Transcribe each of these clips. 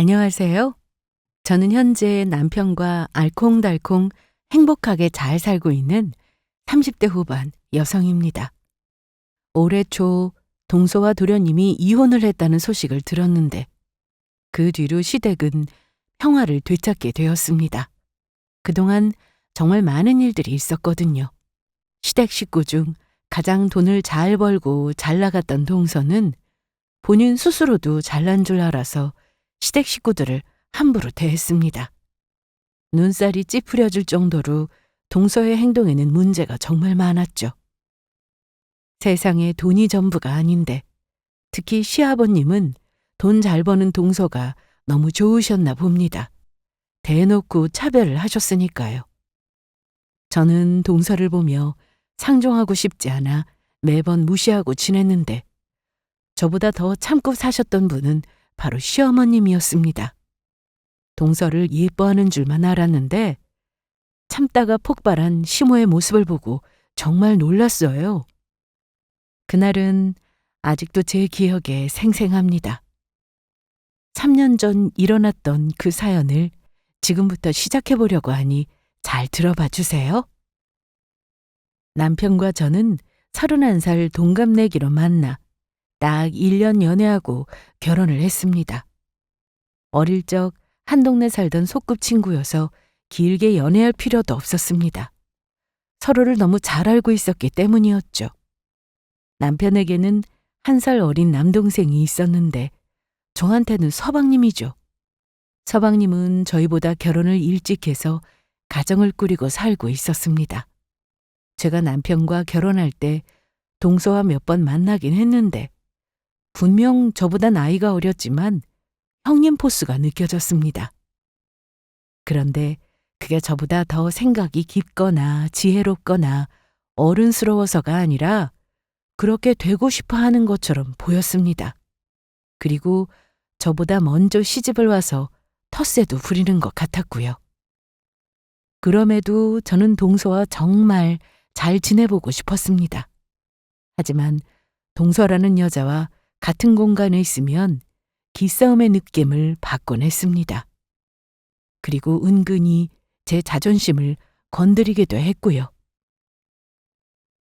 안녕하세요. 저는 현재 남편과 알콩달콩 행복하게 잘 살고 있는 30대 후반 여성입니다. 올해 초 동서와 도련님이 이혼을 했다는 소식을 들었는데 그 뒤로 시댁은 평화를 되찾게 되었습니다. 그동안 정말 많은 일들이 있었거든요. 시댁 식구 중 가장 돈을 잘 벌고 잘 나갔던 동서는 본인 스스로도 잘난 줄 알아서 시댁 식구들을 함부로 대했습니다. 눈살이 찌푸려질 정도로 동서의 행동에는 문제가 정말 많았죠. 세상에 돈이 전부가 아닌데 특히 시아버님은 돈 잘 버는 동서가 너무 좋으셨나 봅니다. 대놓고 차별을 하셨으니까요. 저는 동서를 보며 상종하고 싶지 않아 매번 무시하고 지냈는데 저보다 더 참고 사셨던 분은 바로 시어머님이었습니다. 동서를 예뻐하는 줄만 알았는데 참다가 폭발한 시모의 모습을 보고 정말 놀랐어요. 그날은 아직도 제 기억에 생생합니다. 3년 전 일어났던 그 사연을 지금부터 시작해 보려고 하니 잘 들어봐 주세요. 남편과 저는 31살 동갑내기로 만나 딱 1년 연애하고 결혼을 했습니다. 어릴 적 한 동네 살던 소꿉친구여서 길게 연애할 필요도 없었습니다. 서로를 너무 잘 알고 있었기 때문이었죠. 남편에게는 1살 어린 남동생이 있었는데 저한테는 서방님이죠. 서방님은 저희보다 결혼을 일찍 해서 가정을 꾸리고 살고 있었습니다. 제가 남편과 결혼할 때 동서와 몇 번 만나긴 했는데 분명 저보다 나이가 어렸지만 형님 포스가 느껴졌습니다. 그런데 그게 저보다 더 생각이 깊거나 지혜롭거나 어른스러워서가 아니라 그렇게 되고 싶어 하는 것처럼 보였습니다. 그리고 저보다 먼저 시집을 와서 텃세도 부리는 것 같았고요. 그럼에도 저는 동서와 정말 잘 지내보고 싶었습니다. 하지만 동서라는 여자와 같은 공간에 있으면 기싸움의 느낌을 받곤 했습니다. 그리고 은근히 제 자존심을 건드리기도 했고요.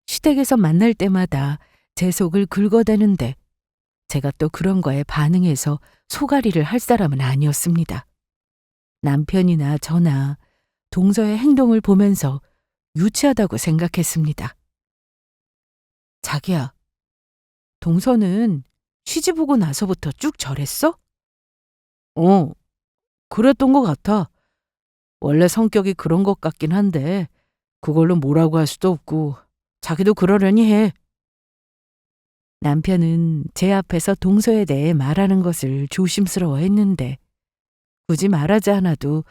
시댁에서 만날 때마다 제 속을 긁어대는데 제가 또 그런 거에 반응해서 소가리를 할 사람은 아니었습니다. 남편이나 저나 동서의 행동을 보면서 유치하다고 생각했습니다. 자기야, 동서는 시집 오고 나서부터 쭉 저랬어? 그랬던 것 같아. 원래 성격이 그런 것 같긴 한데 그걸로 뭐라고 할 수도 없고 자기도 그러려니 해. 남편은 제 앞에서 동서에 대해 말하는 것을 조심스러워했는데 굳이 말하지 않아도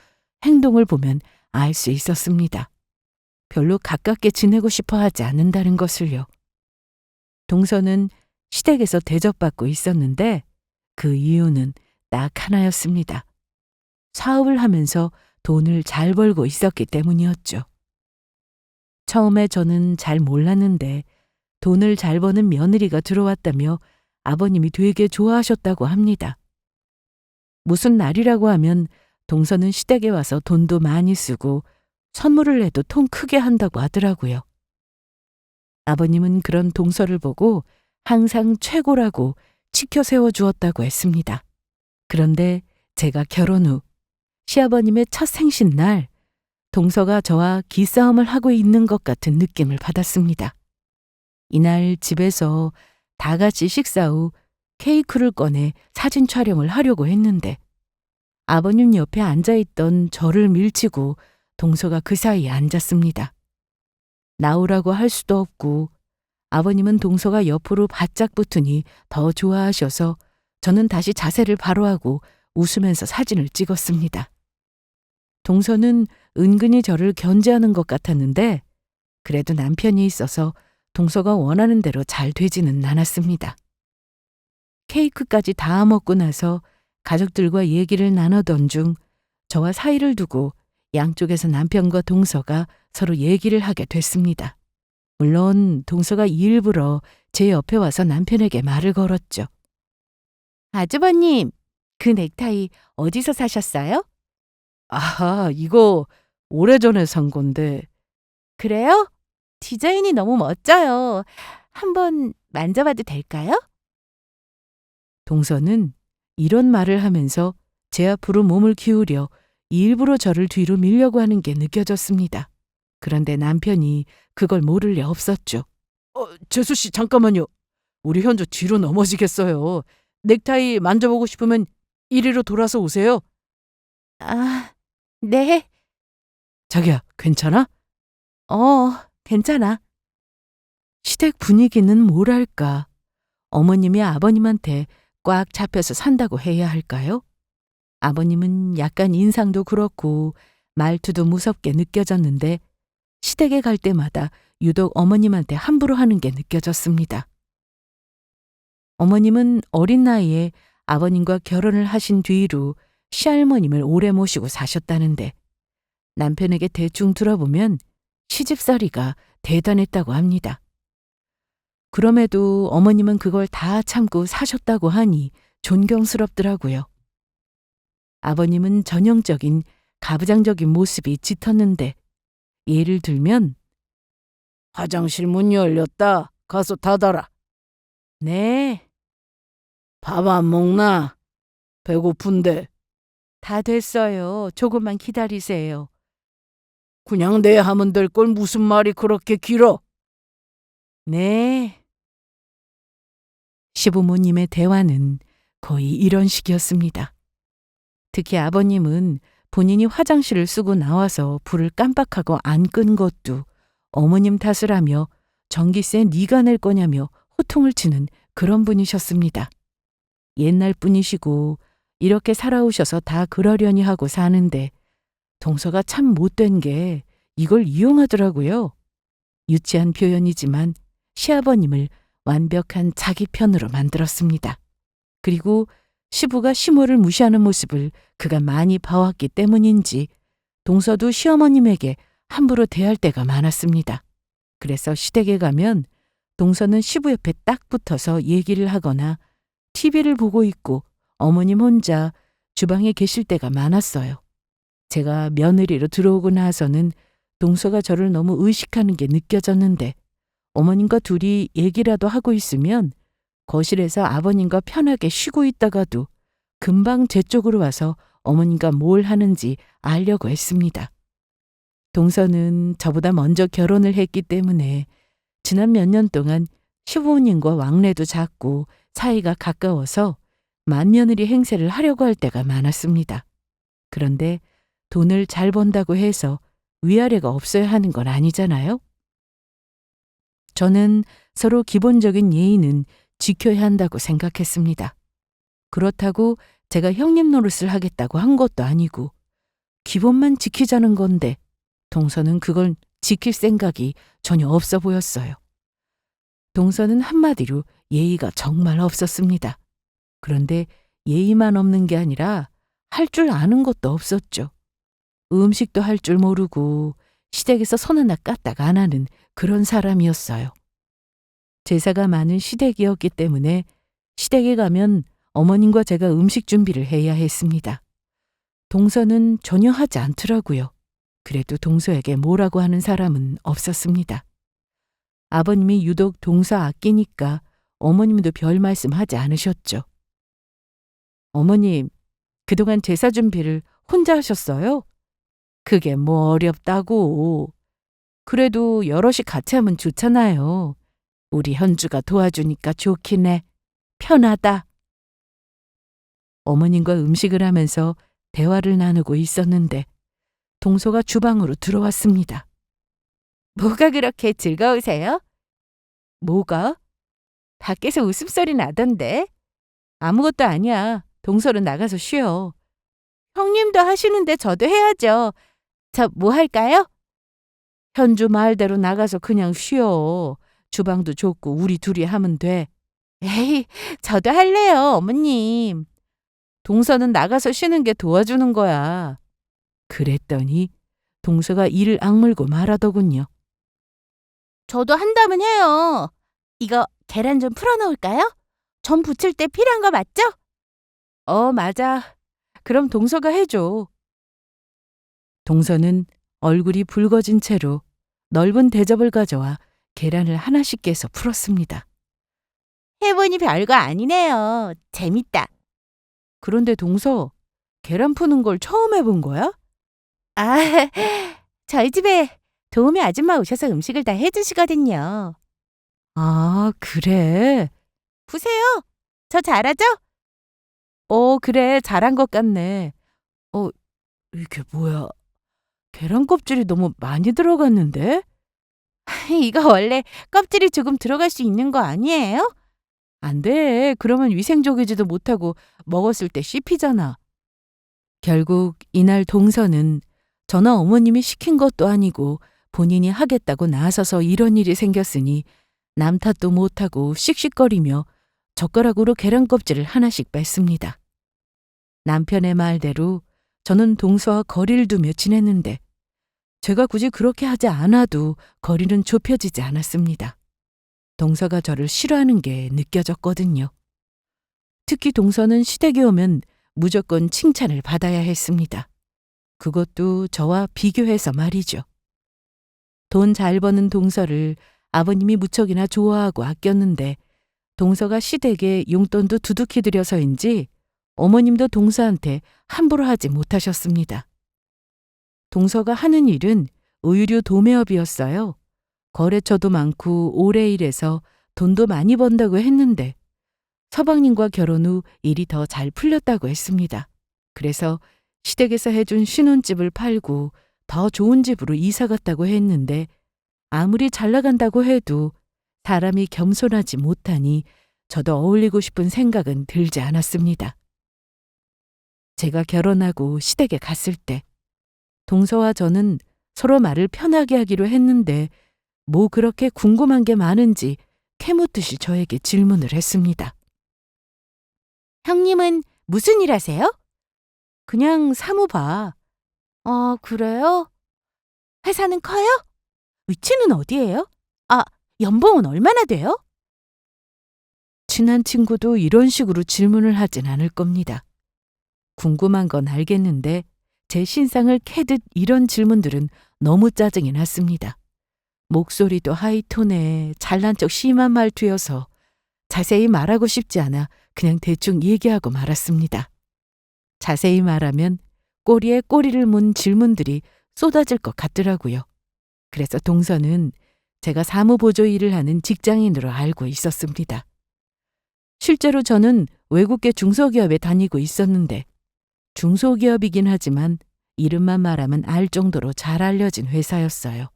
행동을 보면 알 수 있었습니다. 별로 가깝게 지내고 싶어 하지 않는다는 것을요. 동서는 시댁에서 대접받고 있었는데 그 이유는 딱 하나였습니다. 사업을 하면서 돈을 잘 벌고 있었기 때문이었죠. 처음에 저는 잘 몰랐는데 돈을 잘 버는 며느리가 들어왔다며 아버님이 되게 좋아하셨다고 합니다. 무슨 날이라고 하면 동서는 시댁에 와서 돈도 많이 쓰고 선물을 해도 통 크게 한다고 하더라고요. 아버님은 그런 동서를 보고 항상 최고라고 치켜 세워주었다고 했습니다. 그런데 제가 결혼 후 시아버님의 첫 생신날 동서가 저와 기싸움을 하고 있는 것 같은 느낌을 받았습니다. 이날 집에서 다 같이 식사 후 케이크를 꺼내 사진 촬영을 하려고 했는데 아버님 옆에 앉아있던 저를 밀치고 동서가 그 사이에 앉았습니다. 나오라고 할 수도 없고 아버님은 동서가 옆으로 바짝 붙으니 더 좋아하셔서 저는 다시 자세를 바로 하고 웃으면서 사진을 찍었습니다. 동서는 은근히 저를 견제하는 것 같았는데 그래도 남편이 있어서 동서가 원하는 대로 잘 되지는 않았습니다. 케이크까지 다 먹고 나서 가족들과 얘기를 나누던 중 저와 사이를 두고 양쪽에서 남편과 동서가 서로 얘기를 하게 됐습니다. 물론 동서가 일부러 제 옆에 와서 남편에게 말을 걸었죠. 아주버님, 그 넥타이 어디서 사셨어요? 아, 이거 오래전에 산 건데. 그래요? 디자인이 너무 멋져요. 한번 만져봐도 될까요? 동서는 이런 말을 하면서 제 앞으로 몸을 기울여 일부러 저를 뒤로 밀려고 하는 게 느껴졌습니다. 그런데 남편이 그걸 모를 리 없었죠. 재수 씨, 잠깐만요. 우리 현주 뒤로 넘어지겠어요. 넥타이 만져보고 싶으면 이리로 돌아서 오세요. 아, 네. 자기야, 괜찮아? 괜찮아. 시댁 분위기는 뭐랄까. 어머님이 아버님한테 꽉 잡혀서 산다고 해야 할까요? 아버님은 약간 인상도 그렇고 말투도 무섭게 느껴졌는데 시댁에 갈 때마다 유독 어머님한테 함부로 하는 게 느껴졌습니다. 어머님은 어린 나이에 아버님과 결혼을 하신 뒤로 시할머님을 오래 모시고 사셨다는데 남편에게 대충 들어보면 시집살이가 대단했다고 합니다. 그럼에도 어머님은 그걸 다 참고 사셨다고 하니 존경스럽더라고요. 아버님은 전형적인 가부장적인 모습이 짙었는데 예를 들면 화장실 문 열렸다. 가서 닫아라. 네. 밥 안 먹나? 배고픈데. 다 됐어요. 조금만 기다리세요. 그냥 내 하면 될 걸 무슨 말이 그렇게 길어? 네. 시부모님의 대화는 거의 이런 식이었습니다. 특히 아버님은 본인이 화장실을 쓰고 나와서 불을 깜빡하고 안 끈 것도 어머님 탓을 하며 전기세 네가 낼 거냐며 호통을 치는 그런 분이셨습니다. 옛날 분이시고 이렇게 살아오셔서 다 그러려니 하고 사는데 동서가 참 못된 게 이걸 이용하더라고요. 유치한 표현이지만 시아버님을 완벽한 자기 편으로 만들었습니다. 그리고 시부가 시모를 무시하는 모습을 그가 많이 봐왔기 때문인지 동서도 시어머님에게 함부로 대할 때가 많았습니다. 그래서 시댁에 가면 동서는 시부 옆에 딱 붙어서 얘기를 하거나 TV를 보고 있고 어머님 혼자 주방에 계실 때가 많았어요. 제가 며느리로 들어오고 나서는 동서가 저를 너무 의식하는 게 느껴졌는데 어머님과 둘이 얘기라도 하고 있으면 거실에서 아버님과 편하게 쉬고 있다가도 금방 제 쪽으로 와서 어머님과 뭘 하는지 알려고 했습니다. 동서는 저보다 먼저 결혼을 했기 때문에 지난 몇 년 동안 시부모님과 왕래도 잦고 사이가 가까워서 맏며느리 행세를 하려고 할 때가 많았습니다. 그런데 돈을 잘 번다고 해서 위아래가 없어야 하는 건 아니잖아요. 저는 서로 기본적인 예의는 지켜야 한다고 생각했습니다. 그렇다고 제가 형님 노릇을 하겠다고 한 것도 아니고 기본만 지키자는 건데 동서는 그걸 지킬 생각이 전혀 없어 보였어요. 동서는 한마디로 예의가 정말 없었습니다. 그런데 예의만 없는 게 아니라 할 줄 아는 것도 없었죠. 음식도 할 줄 모르고 시댁에서 손 하나 까딱 안 하는 그런 사람이었어요. 제사가 많은 시댁이었기 때문에 시댁에 가면 어머님과 제가 음식 준비를 해야 했습니다. 동서는 전혀 하지 않더라고요. 그래도 동서에게 뭐라고 하는 사람은 없었습니다. 아버님이 유독 동서 아끼니까 어머님도 별 말씀하지 않으셨죠. 어머님, 그동안 제사 준비를 혼자 하셨어요? 그게 뭐 어렵다고. 그래도 여럿이 같이 하면 좋잖아요. 우리 현주가 도와주니까 좋긴 해. 편하다. 어머님과 음식을 하면서 대화를 나누고 있었는데 동서가 주방으로 들어왔습니다. 뭐가 그렇게 즐거우세요? 뭐가? 밖에서 웃음소리 나던데. 아무것도 아니야. 동서는 나가서 쉬어. 형님도 하시는데 저도 해야죠. 저 뭐 할까요? 현주 말대로 나가서 그냥 쉬어. 주방도 좁고 우리 둘이 하면 돼. 에이, 저도 할래요, 어머님. 동서는 나가서 쉬는 게 도와주는 거야. 그랬더니 동서가 이를 악물고 말하더군요. 저도 한다면 해요. 이거 계란 좀 풀어놓을까요? 전 부칠 때 필요한 거 맞죠? 맞아. 그럼 동서가 해줘. 동서는 얼굴이 붉어진 채로 넓은 대접을 가져와 계란을 하나씩 깨서 풀었습니다. 해보니 별거 아니네요. 재밌다. 그런데 동서, 계란 푸는 걸 처음 해본 거야? 아, 저희 집에 도우미 아줌마 오셔서 음식을 다 해주시거든요. 아, 그래? 보세요. 저 잘하죠? 그래. 잘한 것 같네. 어, 이게 뭐야? 계란 껍질이 너무 많이 들어갔는데? 이거 원래 껍질이 조금 들어갈 수 있는 거 아니에요? 안 돼. 그러면 위생적이지도 못하고 먹었을 때 씹히잖아. 결국 이날 동서는 저나 어머님이 시킨 것도 아니고 본인이 하겠다고 나서서 이런 일이 생겼으니 남 탓도 못하고 씩씩거리며 젓가락으로 계란 껍질을 하나씩 뺐습니다. 남편의 말대로 저는 동서와 거리를 두며 지냈는데 제가 굳이 그렇게 하지 않아도 거리는 좁혀지지 않았습니다. 동서가 저를 싫어하는 게 느껴졌거든요. 특히 동서는 시댁에 오면 무조건 칭찬을 받아야 했습니다. 그것도 저와 비교해서 말이죠. 돈 잘 버는 동서를 아버님이 무척이나 좋아하고 아꼈는데 동서가 시댁에 용돈도 두둑히 들여서인지 어머님도 동서한테 함부로 하지 못하셨습니다. 동서가 하는 일은 의류 도매업이었어요. 거래처도 많고 오래 일해서 돈도 많이 번다고 했는데 서방님과 결혼 후 일이 더 잘 풀렸다고 했습니다. 그래서 시댁에서 해준 신혼집을 팔고 더 좋은 집으로 이사 갔다고 했는데 아무리 잘 나간다고 해도 사람이 겸손하지 못하니 저도 어울리고 싶은 생각은 들지 않았습니다. 제가 결혼하고 시댁에 갔을 때 동서와 저는 서로 말을 편하게 하기로 했는데 뭐 그렇게 궁금한 게 많은지 캐묻듯이 저에게 질문을 했습니다. 형님은 무슨 일 하세요? 그냥 사무 봐. 그래요? 회사는 커요? 위치는 어디예요? 아, 연봉은 얼마나 돼요? 친한 친구도 이런 식으로 질문을 하진 않을 겁니다. 궁금한 건 알겠는데 제 신상을 캐듯 이런 질문들은 너무 짜증이 났습니다. 목소리도 하이톤에 잘난 척 심한 말투여서 자세히 말하고 싶지 않아 그냥 대충 얘기하고 말았습니다. 자세히 말하면 꼬리에 꼬리를 문 질문들이 쏟아질 것 같더라고요. 그래서 동서는 제가 사무보조 일을 하는 직장인으로 알고 있었습니다. 실제로 저는 외국계 중소기업에 다니고 있었는데 중소기업이긴 하지만 이름만 말하면 알 정도로 잘 알려진 회사였어요.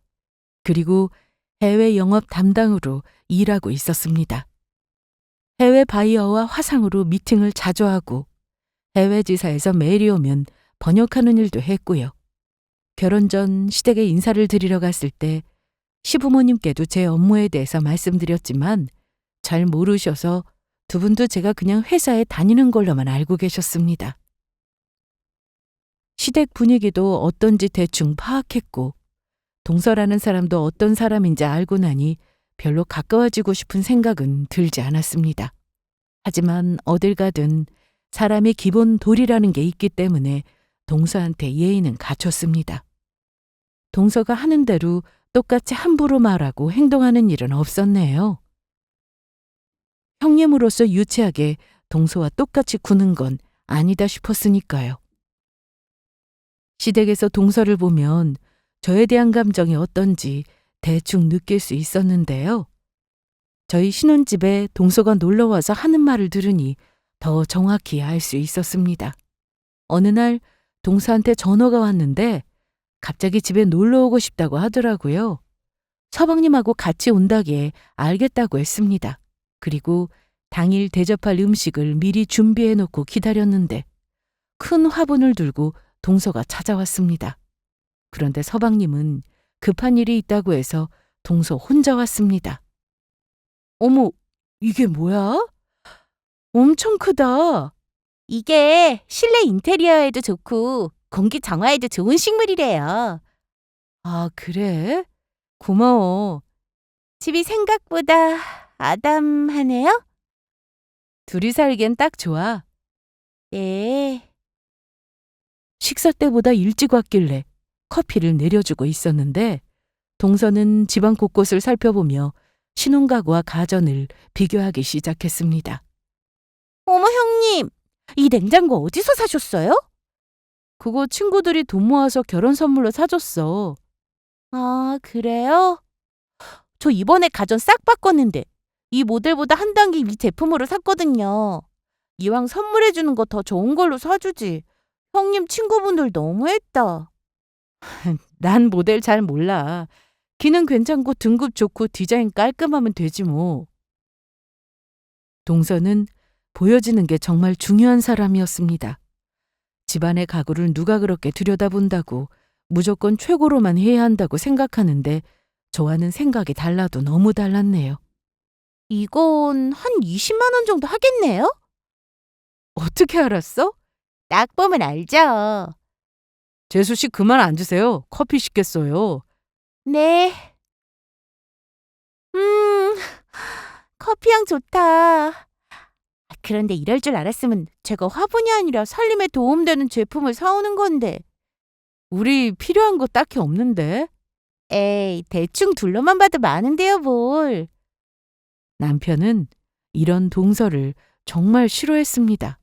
그리고 해외 영업 담당으로 일하고 있었습니다. 해외 바이어와 화상으로 미팅을 자주 하고 해외 지사에서 메일이 오면 번역하는 일도 했고요. 결혼 전 시댁에 인사를 드리러 갔을 때 시부모님께도 제 업무에 대해서 말씀드렸지만 잘 모르셔서 두 분도 제가 그냥 회사에 다니는 걸로만 알고 계셨습니다. 시댁 분위기도 어떤지 대충 파악했고 동서라는 사람도 어떤 사람인지 알고 나니 별로 가까워지고 싶은 생각은 들지 않았습니다. 하지만 어딜 가든 사람의 기본 도리라는 게 있기 때문에 동서한테 예의는 갖췄습니다. 동서가 하는 대로 똑같이 함부로 말하고 행동하는 일은 없었네요. 형님으로서 유치하게 동서와 똑같이 구는 건 아니다 싶었으니까요. 시댁에서 동서를 보면 저에 대한 감정이 어떤지 대충 느낄 수 있었는데요. 저희 신혼집에 동서가 놀러와서 하는 말을 들으니 더 정확히 알 수 있었습니다. 어느 날 동서한테 전화가 왔는데 갑자기 집에 놀러 오고 싶다고 하더라고요. 서방님하고 같이 온다기에 알겠다고 했습니다. 그리고 당일 대접할 음식을 미리 준비해 놓고 기다렸는데 큰 화분을 들고 동서가 찾아왔습니다. 그런데 서방님은 급한 일이 있다고 해서 동서 혼자 왔습니다. 어머, 이게 뭐야? 엄청 크다. 이게 실내 인테리어에도 좋고 공기 정화에도 좋은 식물이래요. 아, 그래? 고마워. 집이 생각보다 아담하네요? 둘이 살기엔 딱 좋아. 네. 식사 때보다 일찍 왔길래 커피를 내려주고 있었는데 동서는 집안 곳곳을 살펴보며 신혼가구와 가전을 비교하기 시작했습니다. 어머, 형님. 이 냉장고 어디서 사셨어요? 그거 친구들이 돈 모아서 결혼 선물로 사줬어. 아, 그래요? 저 이번에 가전 싹 바꿨는데 이 모델보다 한 단계 위 제품으로 샀거든요. 이왕 선물해주는 거 더 좋은 걸로 사주지. 형님 친구분들 너무했다. 난 모델 잘 몰라. 기능 괜찮고 등급 좋고 디자인 깔끔하면 되지 뭐. 동서는 보여지는 게 정말 중요한 사람이었습니다. 집안의 가구를 누가 그렇게 들여다본다고 무조건 최고로만 해야 한다고 생각하는데 저와는 생각이 달라도 너무 달랐네요. 이건 한 20만 원 정도 하겠네요? 어떻게 알았어? 딱 보면 알죠. 재수 씨 그만 앉으세요. 커피 시켰어요. 네. 음, 커피향 좋다. 그런데 이럴 줄 알았으면 제가 화분이 아니라 살림에 도움되는 제품을 사오는 건데. 우리 필요한 거 딱히 없는데. 에이, 대충 둘러만 봐도 많은데요, 뭘. 남편은 이런 동서를 정말 싫어했습니다.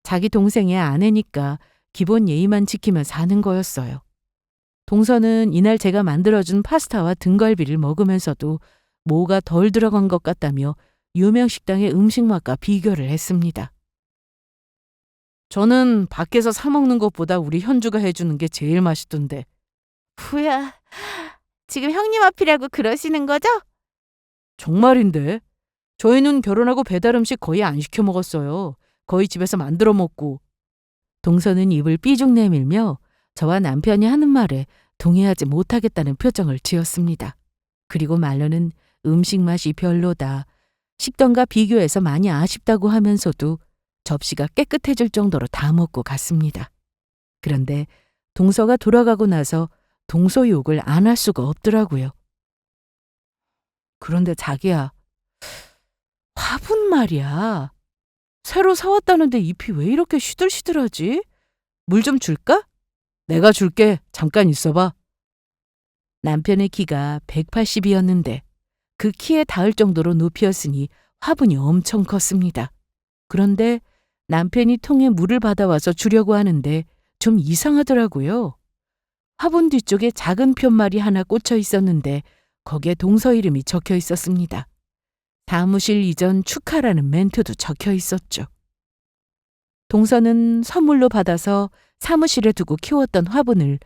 자기 동생의 아내니까 기본 예의만 지키며 사는 거였어요. 동서는 이날 제가 만들어준 파스타와 등갈비를 먹으면서도 뭐가 덜 들어간 것 같다며 유명 식당의 음식 맛과 비교를 했습니다. 저는 밖에서 사 먹는 것보다 우리 현주가 해주는 게 제일 맛있던데. 뭐야, 지금 형님 앞이라고 그러시는 거죠? 정말인데? 저희는 결혼하고 배달 음식 거의 안 시켜 먹었어요. 거의 집에서 만들어 먹고. 동서는 입을 삐죽 내밀며 저와 남편이 하는 말에 동의하지 못하겠다는 표정을 지었습니다. 그리고 말로는 음식 맛이 별로다. 식던과 비교해서 많이 아쉽다고 하면서도 접시가 깨끗해질 정도로 다 먹고 갔습니다. 그런데 동서가 돌아가고 나서 동서 욕을 안 할 수가 없더라고요. 그런데 자기야, 화분 말이야. 새로 사왔다는데 잎이 왜 이렇게 시들시들하지? 물 좀 줄까? 내가 줄게. 잠깐 있어봐. 남편의 키가 180이었는데 그 키에 닿을 정도로 높이였으니 화분이 엄청 컸습니다. 그런데 남편이 통에 물을 받아와서 주려고 하는데 좀 이상하더라고요. 화분 뒤쪽에 작은 푯말이 하나 꽂혀 있었는데 거기에 동서 이름이 적혀 있었습니다. 사무실 이전 축하라는 멘트도 적혀 있었죠. 동서는 선물로 받아서 사무실에 두고 키웠던 화분을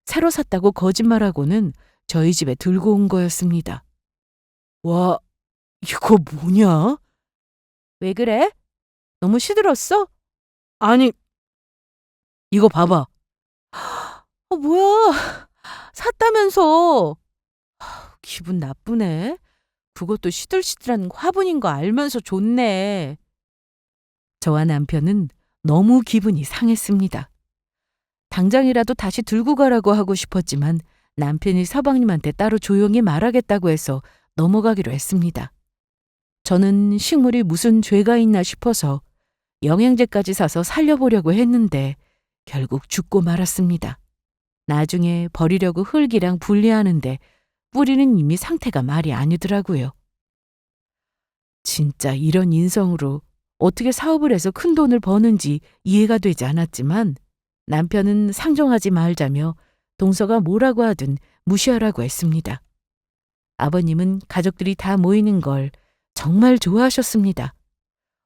새로 샀다고 거짓말하고는 저희 집에 들고 온 거였습니다. 와, 이거 뭐냐? 왜 그래? 너무 시들었어? 아니, 이거 봐봐. 뭐야? 샀다면서. 기분 나쁘네. 그것도 시들시들한 화분인 거 알면서 줬네. 저와 남편은 너무 기분이 상했습니다. 당장이라도 다시 들고 가라고 하고 싶었지만 남편이 서방님한테 따로 조용히 말하겠다고 해서 넘어가기로 했습니다. 저는 식물이 무슨 죄가 있나 싶어서 영양제까지 사서 살려보려고 했는데 결국 죽고 말았습니다. 나중에 버리려고 흙이랑 분리하는데 뿌리는 이미 상태가 말이 아니더라고요. 진짜 이런 인성으로 어떻게 사업을 해서 큰 돈을 버는지 이해가 되지 않았지만 남편은 상종하지 말자며 동서가 뭐라고 하든 무시하라고 했습니다. 아버님은 가족들이 다 모이는 걸 정말 좋아하셨습니다.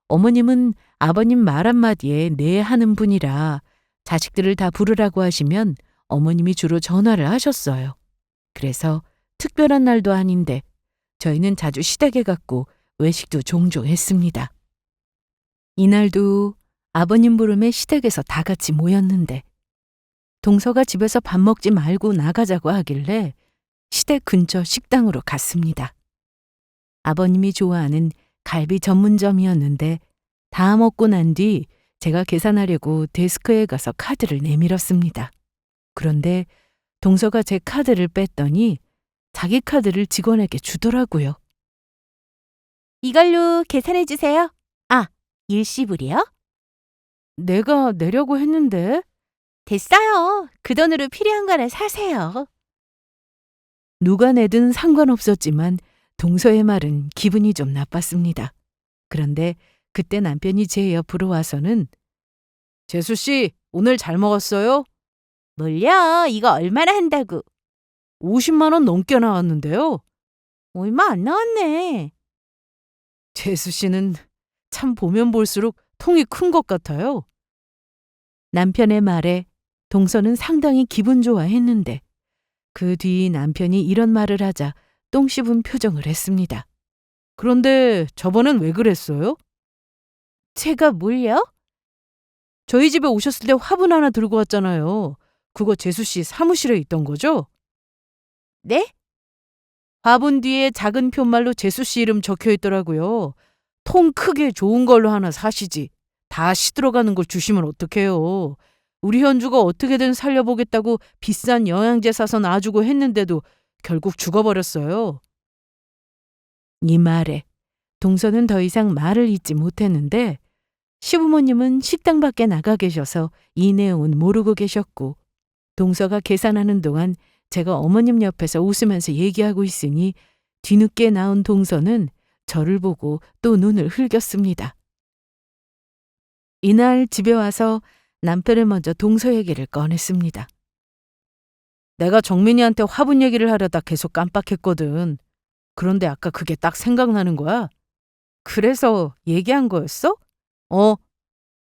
어머님은 아버님 말 한마디에 네 하는 분이라 자식들을 다 부르라고 하시면 어머님이 주로 전화를 하셨어요. 그래서 특별한 날도 아닌데 저희는 자주 시댁에 갔고 외식도 종종 했습니다. 이날도 아버님 부름에 시댁에서 다 같이 모였는데 동서가 집에서 밥 먹지 말고 나가자고 하길래 시댁 근처 식당으로 갔습니다. 아버님이 좋아하는 갈비 전문점이었는데 다 먹고 난 뒤 제가 계산하려고 데스크에 가서 카드를 내밀었습니다. 그런데 동서가 제 카드를 뺐더니 자기 카드를 직원에게 주더라고요. 이걸로 계산해 주세요. 아, 일시불이요? 내가 내려고 했는데. 됐어요. 그 돈으로 필요한 거나 사세요. 누가 내든 상관없었지만 동서의 말은 기분이 좀 나빴습니다. 그런데 그때 남편이 제 옆으로 와서는 재수 씨, 오늘 잘 먹었어요? 뭘요? 이거 얼마나 한다고? 50만 원 넘게 나왔는데요. 얼마 안 나왔네. 재수 씨는 참 보면 볼수록 통이 큰 것 같아요. 남편의 말에 동서는 상당히 기분 좋아했는데 그 뒤 남편이 이런 말을 하자 똥 씹은 표정을 했습니다. 그런데 저번엔 왜 그랬어요? 제가 뭘요? 저희 집에 오셨을 때 화분 하나 들고 왔잖아요. 그거 재수 씨 사무실에 있던 거죠? 네? 화분 뒤에 작은 편말로 재수 씨 이름 적혀 있더라고요. 통 크게 좋은 걸로 하나 사시지. 다 시들어가는 걸 주시면 어떡해요. 우리 현주가 어떻게든 살려보겠다고 비싼 영양제 사서 놔주고 했는데도 결국 죽어버렸어요. 이 말에 동서는 더 이상 말을 잇지 못했는데 시부모님은 식당 밖에 나가 계셔서 이 내용은 모르고 계셨고 동서가 계산하는 동안 제가 어머님 옆에서 웃으면서 얘기하고 있으니 뒤늦게 나온 동서는 저를 보고 또 눈을 흘겼습니다. 이날 집에 와서 남편을 먼저 동서 얘기를 꺼냈습니다. 내가 정민이한테 화분 얘기를 하려다 계속 깜빡했거든. 그런데 아까 그게 딱 생각나는 거야. 그래서 얘기한 거였어?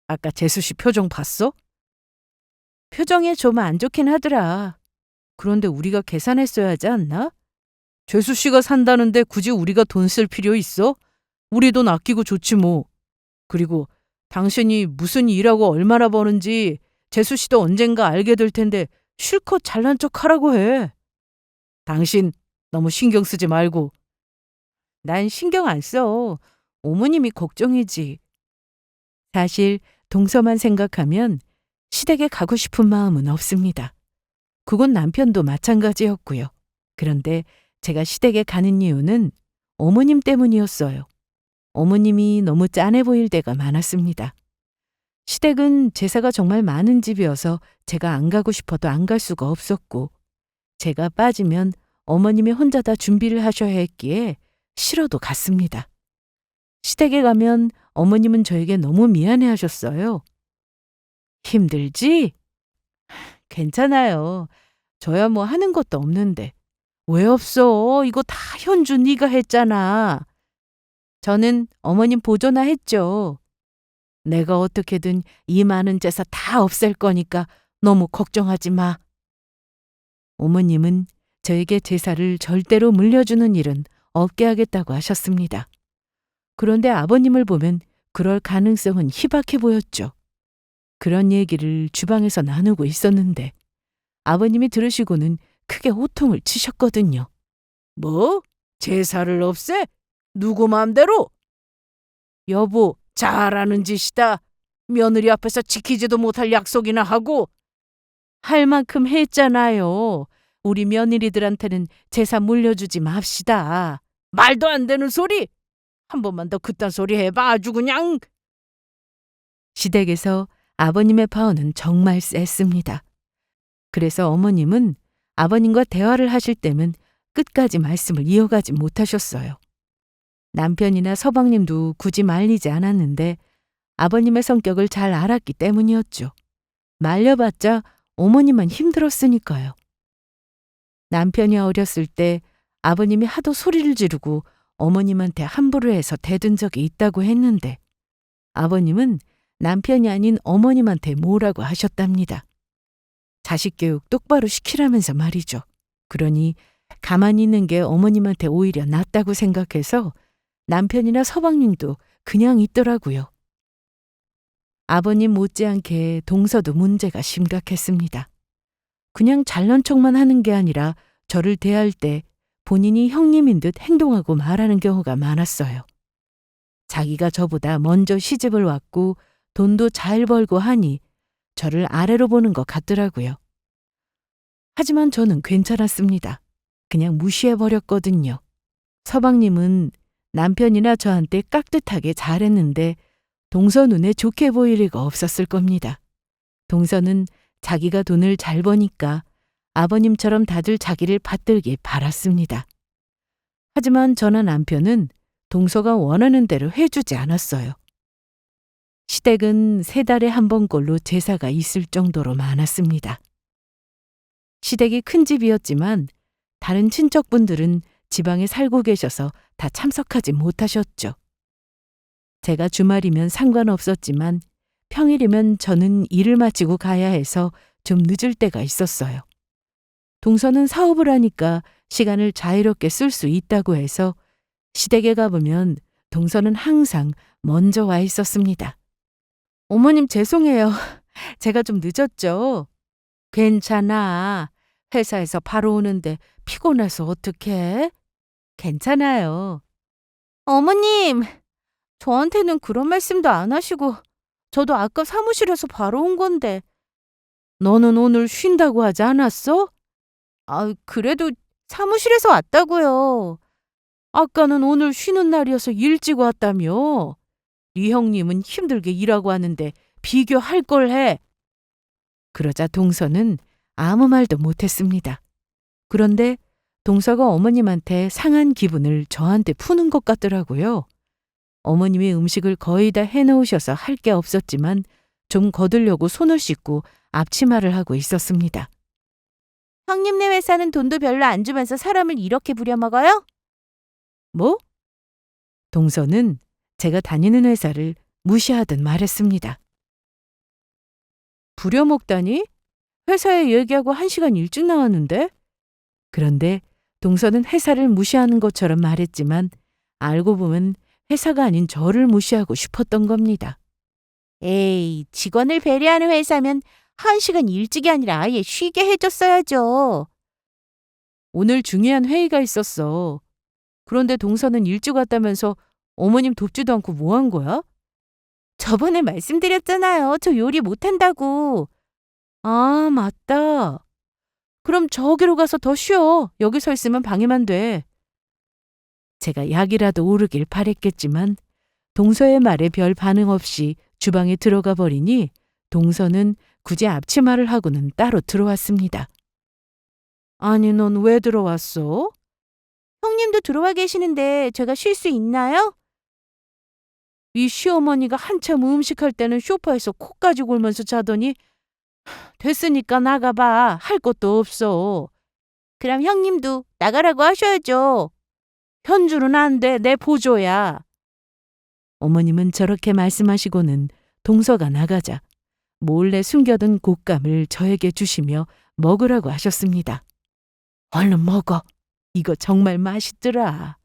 아까 재수 씨 표정 봤어? 표정이 좀 안 좋긴 하더라. 그런데 우리가 계산했어야 하지 않나? 재수 씨가 산다는데 굳이 우리가 돈 쓸 필요 있어? 우리 돈 아끼고 좋지 뭐. 그리고 당신이 무슨 일하고 얼마나 버는지 재수 씨도 언젠가 알게 될 텐데 실컷 잘난 척 하라고 해. 당신 너무 신경 쓰지 말고. 난 신경 안 써. 어머님이 걱정이지. 사실 동서만 생각하면 시댁에 가고 싶은 마음은 없습니다. 그건 남편도 마찬가지였고요. 그런데 제가 시댁에 가는 이유는 어머님 때문이었어요. 어머님이 너무 짠해 보일 때가 많았습니다. 시댁은 제사가 정말 많은 집이어서 제가 안 가고 싶어도 안 갈 수가 없었고 제가 빠지면 어머님이 혼자 다 준비를 하셔야 했기에 싫어도 갔습니다. 시댁에 가면 어머님은 저에게 너무 미안해 하셨어요. 힘들지? 괜찮아요. 저야 뭐 하는 것도 없는데. 왜 없어? 이거 다 현주 네가 했잖아. 저는 어머님 보조나 했죠. 내가 어떻게든 이 많은 제사 다 없앨 거니까 너무 걱정하지 마. 어머님은 저에게 제사를 절대로 물려주는 일은 없게 하겠다고 하셨습니다. 그런데 아버님을 보면 그럴 가능성은 희박해 보였죠. 그런 얘기를 주방에서 나누고 있었는데 아버님이 들으시고는 크게 호통을 치셨거든요. 뭐? 제사를 없애? 누구 맘대로? 여보, 잘하는 짓이다. 며느리 앞에서 지키지도 못할 약속이나 하고. 할 만큼 했잖아요. 우리 며느리들한테는 제사 물려주지 맙시다. 말도 안 되는 소리! 한 번만 더 그딴 소리 해봐 아주 그냥. 시댁에서 아버님의 파워는 정말 셌습니다. 그래서 어머님은 아버님과 대화를 하실 때면 끝까지 말씀을 이어가지 못하셨어요. 남편이나 서방님도 굳이 말리지 않았는데 아버님의 성격을 잘 알았기 때문이었죠. 말려봤자 어머니만 힘들었으니까요. 남편이 어렸을 때 아버님이 하도 소리를 지르고 어머님한테 함부로 해서 대든 적이 있다고 했는데 아버님은 남편이 아닌 어머님한테 뭐라고 하셨답니다. 자식 교육 똑바로 시키라면서 말이죠. 그러니 가만히 있는 게 어머님한테 오히려 낫다고 생각해서 남편이나 서방님도 그냥 있더라고요. 아버님 못지않게 동서도 문제가 심각했습니다. 그냥 잘난 척만 하는 게 아니라 저를 대할 때 본인이 형님인 듯 행동하고 말하는 경우가 많았어요. 자기가 저보다 먼저 시집을 왔고 돈도 잘 벌고 하니 저를 아래로 보는 것 같더라고요. 하지만 저는 괜찮았습니다. 그냥 무시해버렸거든요. 서방님은 남편이나 저한테 깍듯하게 잘했는데 동서 눈에 좋게 보일 리가 없었을 겁니다. 동서는 자기가 돈을 잘 버니까 아버님처럼 다들 자기를 받들길 바랐습니다. 하지만 저나 남편은 동서가 원하는 대로 해주지 않았어요. 시댁은 3달에 한 번꼴로 제사가 있을 정도로 많았습니다. 시댁이 큰 집이었지만 다른 친척분들은 지방에 살고 계셔서 다 참석하지 못하셨죠. 제가 주말이면 상관없었지만 평일이면 저는 일을 마치고 가야 해서 좀 늦을 때가 있었어요. 동서는 사업을 하니까 시간을 자유롭게 쓸 수 있다고 해서 시댁에 가보면 동서는 항상 먼저 와 있었습니다. 어머님 죄송해요. 제가 좀 늦었죠? 괜찮아. 회사에서 바로 오는데 피곤해서 어떡해? 괜찮아요. 어머님, 저한테는 그런 말씀도 안 하시고 저도 아까 사무실에서 바로 온 건데. 너는 오늘 쉰다고 하지 않았어? 그래도 사무실에서 왔다고요. 아까는 오늘 쉬는 날이어서 일찍 왔다며. 네 형님은 힘들게 일하고 하는데 비교할 걸 해. 그러자 동서는 아무 말도 못했습니다. 그런데 동서가 어머님한테 상한 기분을 저한테 푸는 것 같더라고요. 어머님이 음식을 거의 다 해놓으셔서 할 게 없었지만 좀 거들려고 손을 씻고 앞치마를 하고 있었습니다. 형님네 회사는 돈도 별로 안 주면서 사람을 이렇게 부려먹어요? 뭐? 동서는 제가 다니는 회사를 무시하듯 말했습니다. 부려먹다니? 회사에 얘기하고 1시간 일찍 나왔는데? 그런데 동서는 회사를 무시하는 것처럼 말했지만 알고 보면 회사가 아닌 저를 무시하고 싶었던 겁니다. 에이, 직원을 배려하는 회사면 1시간 일찍이 아니라 아예 쉬게 해줬어야죠. 오늘 중요한 회의가 있었어. 그런데 동서는 일찍 왔다면서 어머님 돕지도 않고 뭐 한 거야? 저번에 말씀드렸잖아요. 저 요리 못한다고. 아, 맞다. 그럼 저기로 가서 더 쉬어. 여기 서 있으면 방해만 돼. 제가 약이라도 오르길 바랬겠지만 동서의 말에 별 반응 없이 주방에 들어가 버리니 동서는 굳이 앞치마를 하고는 따로 들어왔습니다. 아니, 넌 왜 들어왔어? 형님도 들어와 계시는데 제가 쉴 수 있나요? 이 시어머니가 한참 음식할 때는 소파에서 코까지 골면서 자더니 됐으니까 나가봐. 할 것도 없어. 그럼 형님도 나가라고 하셔야죠. 현주는 안 돼. 내 보조야. 어머님은 저렇게 말씀하시고는 동서가 나가자 몰래 숨겨둔 곶감을 저에게 주시며 먹으라고 하셨습니다. 얼른 먹어. 이거 정말 맛있더라.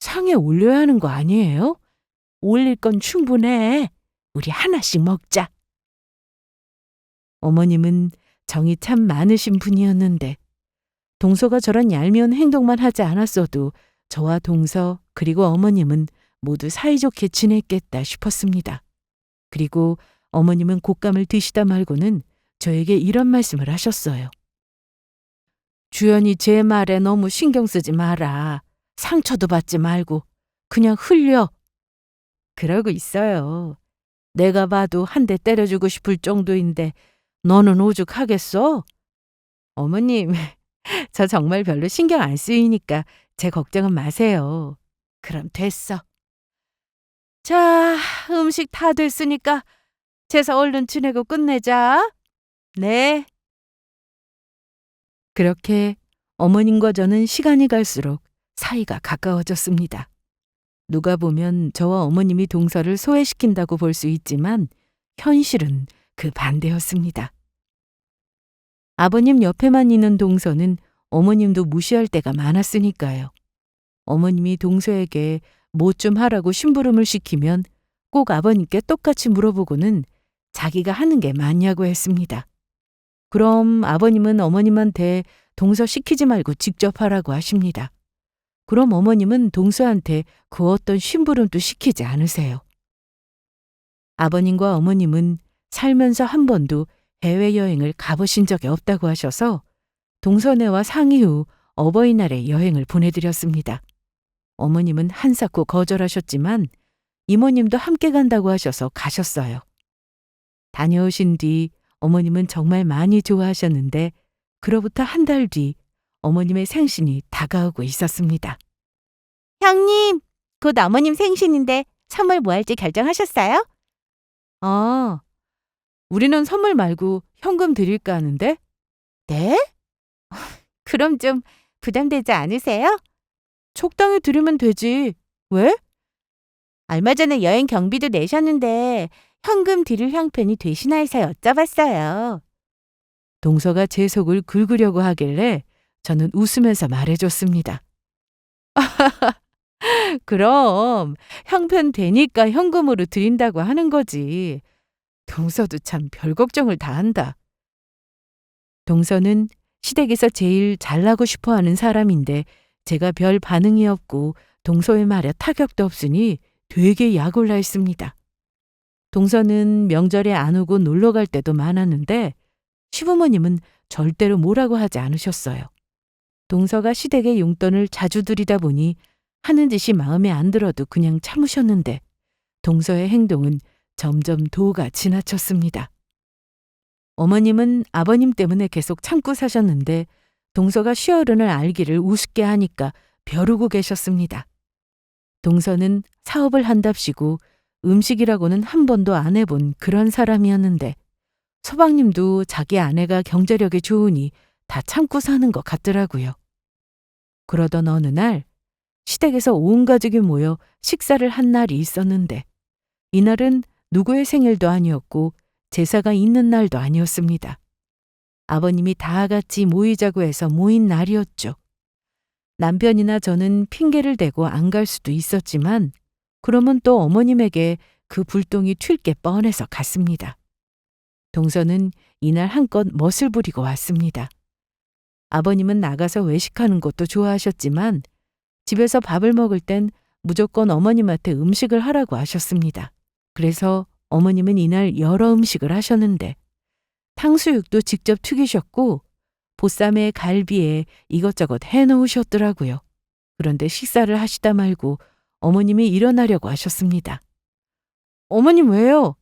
상에 올려야 하는 거 아니에요? 올릴 건 충분해. 우리 하나씩 먹자. 어머님은 정이 참 많으신 분이었는데 동서가 저런 얄미운 행동만 하지 않았어도 저와 동서 그리고 어머님은 모두 사이좋게 지냈겠다 싶었습니다. 그리고 어머님은 곶감을 드시다 말고는 저에게 이런 말씀을 하셨어요. 주연이 제 말에 너무 신경 쓰지 마라. 상처도 받지 말고 그냥 흘려. 그러고 있어요. 내가 봐도 한 대 때려주고 싶을 정도인데 너는 오죽하겠어? 어머님, 저 정말 별로 신경 안 쓰이니까 제 걱정은 마세요. 그럼 됐어. 자, 음식 다 됐으니까 제사 얼른 지내고 끝내자. 네. 그렇게 어머님과 저는 시간이 갈수록 사이가 가까워졌습니다. 누가 보면 저와 어머님이 동서를 소외시킨다고 볼 수 있지만 현실은 그 반대였습니다. 아버님 옆에만 있는 동서는 어머님도 무시할 때가 많았으니까요. 어머님이 동서에게 뭐 좀 하라고 심부름을 시키면 꼭 아버님께 똑같이 물어보고는 자기가 하는 게 맞냐고 했습니다. 그럼 아버님은 어머님한테 동서 시키지 말고 직접 하라고 하십니다. 그럼 어머님은 동서한테 그 어떤 심부름도 시키지 않으세요. 아버님과 어머님은 살면서 한 번도 해외여행을 가보신 적이 없다고 하셔서 동서네와 상의 후 어버이날에 여행을 보내드렸습니다. 어머님은 한사코 거절하셨지만 이모님도 함께 간다고 하셔서 가셨어요. 다녀오신 뒤 어머님은 정말 많이 좋아하셨는데 그로부터 한 달 뒤 어머님의 생신이 다가오고 있었습니다. 형님, 곧 어머님 생신인데 선물 뭐 할지 결정하셨어요? 아, 우리는 선물 말고 현금 드릴까 하는데? 네? 그럼 좀 부담되지 않으세요? 적당히 드리면 되지. 왜? 얼마 전에 여행 경비도 내셨는데 현금 드릴 형편이 되시나 해서 여쭤봤어요. 동서가 제 속을 긁으려고 하길래 저는 웃으면서 말해줬습니다. 그럼 형편 되니까 현금으로 드린다고 하는 거지. 동서도 참 별 걱정을 다 한다. 동서는 시댁에서 제일 잘나고 싶어 하는 사람인데 제가 별 반응이 없고 동서의 말에 타격도 없으니 되게 약올라 했습니다. 동서는 명절에 안 오고 놀러 갈 때도 많았는데 시부모님은 절대로 뭐라고 하지 않으셨어요. 동서가 시댁에 용돈을 자주 들이다 보니 하는 짓이 마음에 안 들어도 그냥 참으셨는데 동서의 행동은 점점 도가 지나쳤습니다. 어머님은 아버님 때문에 계속 참고 사셨는데 동서가 시어른을 알기를 우습게 하니까 벼르고 계셨습니다. 동서는 사업을 한답시고 음식이라고는 한 번도 안 해본 그런 사람이었는데 서방님도 자기 아내가 경제력이 좋으니 다 참고 사는 것 같더라고요. 그러던 어느 날 시댁에서 온 가족이 모여 식사를 한 날이 있었는데 이날은 누구의 생일도 아니었고 제사가 있는 날도 아니었습니다. 아버님이 다 같이 모이자고 해서 모인 날이었죠. 남편이나 저는 핑계를 대고 안 갈 수도 있었지만 그러면 또 어머님에게 그 불똥이 튈 게 뻔해서 갔습니다. 동서는 이날 한껏 멋을 부리고 왔습니다. 아버님은 나가서 외식하는 것도 좋아하셨지만 집에서 밥을 먹을 땐 무조건 어머님한테 음식을 하라고 하셨습니다. 그래서 어머님은 이날 여러 음식을 하셨는데 탕수육도 직접 튀기셨고 보쌈에 갈비에 이것저것 해놓으셨더라고요. 그런데 식사를 하시다 말고 어머님이 일어나려고 하셨습니다. 어머님 왜요?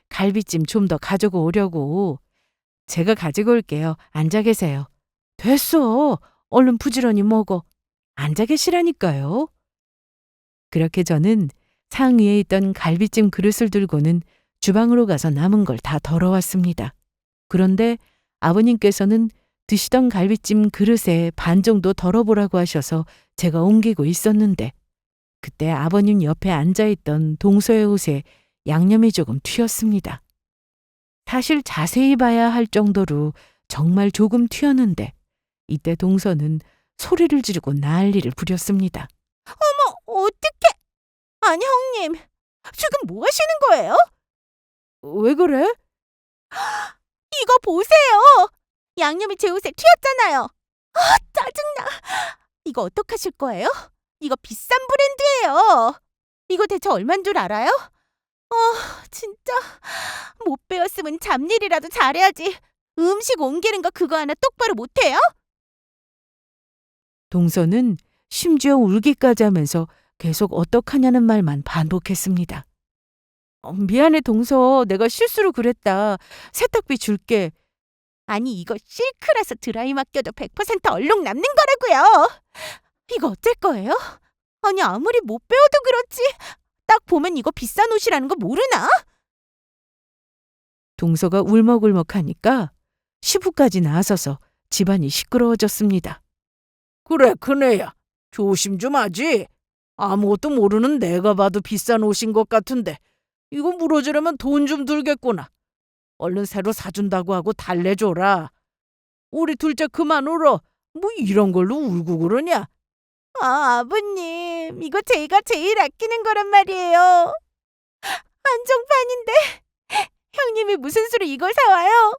갈비찜 좀 더 가지고 오려고. 제가 가지고 올게요. 앉아 계세요. 됐어. 얼른 부지런히 먹어. 앉아 계시라니까요. 그렇게 저는 상위에 있던 갈비찜 그릇을 들고는 주방으로 가서 남은 걸 다 덜어왔습니다. 그런데 아버님께서는 드시던 갈비찜 그릇에 반 정도 덜어보라고 하셔서 제가 옮기고 있었는데 그때 아버님 옆에 앉아있던 동서의 옷에 양념이 조금 튀었습니다. 사실 자세히 봐야 할 정도로 정말 조금 튀었는데 이때 동서는 소리를 지르고 난리를 부렸습니다. 어떡해? 아니, 형님. 지금 뭐 하시는 거예요? 왜 그래? 이거 보세요. 양념이 제 옷에 튀었잖아요. 짜증나. 이거 어떡하실 거예요? 이거 비싼 브랜드예요. 이거 대체 얼만 줄 알아요? 진짜 못 배웠으면 잡일이라도 잘해야지. 음식 옮기는 거 그거 하나 똑바로 못해요? 동서는 심지어 울기까지 하면서 계속 어떡하냐는 말만 반복했습니다. 미안해 동서, 내가 실수로 그랬다. 세탁비 줄게. 아니, 이거 실크라서 드라이 맡겨도 100% 얼룩 남는 거라고요. 이거 어쩔 거예요? 아니, 아무리 못 배워도 그렇지. 딱 보면 이거 비싼 옷이라는 거 모르나? 동서가 울먹울먹하니까 시부까지 나서서 집안이 시끄러워졌습니다. 그래, 큰애야. 조심 좀 하지. 아무것도 모르는 내가 봐도 비싼 옷인 것 같은데 이거 물어주려면 돈 좀 들겠구나. 얼른 새로 사준다고 하고 달래줘라. 우리 둘째 그만 울어. 뭐 이런 걸로 울고 그러냐? 아버님, 이거 제가 제일 아끼는 거란 말이에요. 한정판인데 형님이 무슨 수로 이걸 사와요?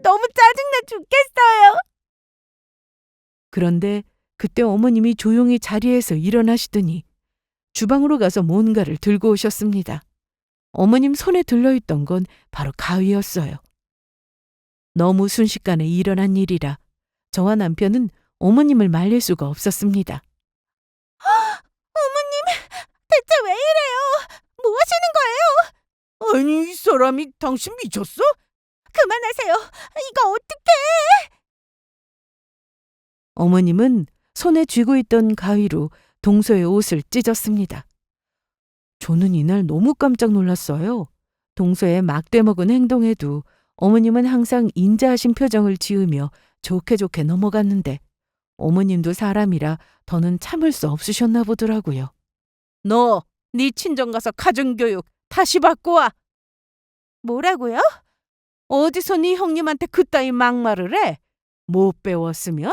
너무 짜증나 죽겠어요. 그런데 그때 어머님이 조용히 자리에서 일어나시더니 주방으로 가서 뭔가를 들고 오셨습니다. 어머님 손에 들려있던 건 바로 가위였어요. 너무 순식간에 일어난 일이라 저와 남편은 어머님을 말릴 수가 없었습니다. 대체 왜 이래요? 뭐 하시는 거예요? 아니, 이 사람이 당신 미쳤어? 그만하세요. 이거 어떡해? 어머님은 손에 쥐고 있던 가위로 동서의 옷을 찢었습니다. 저는 이날 너무 깜짝 놀랐어요. 동서의 막대먹은 행동에도 어머님은 항상 인자하신 표정을 지으며 좋게 좋게 넘어갔는데 어머님도 사람이라 더는 참을 수 없으셨나 보더라고요. 너, 네 친정 가서 가정교육 다시 받고 와. 뭐라고요? 어디서 네 형님한테 그따위 막말을 해? 못 배웠으면?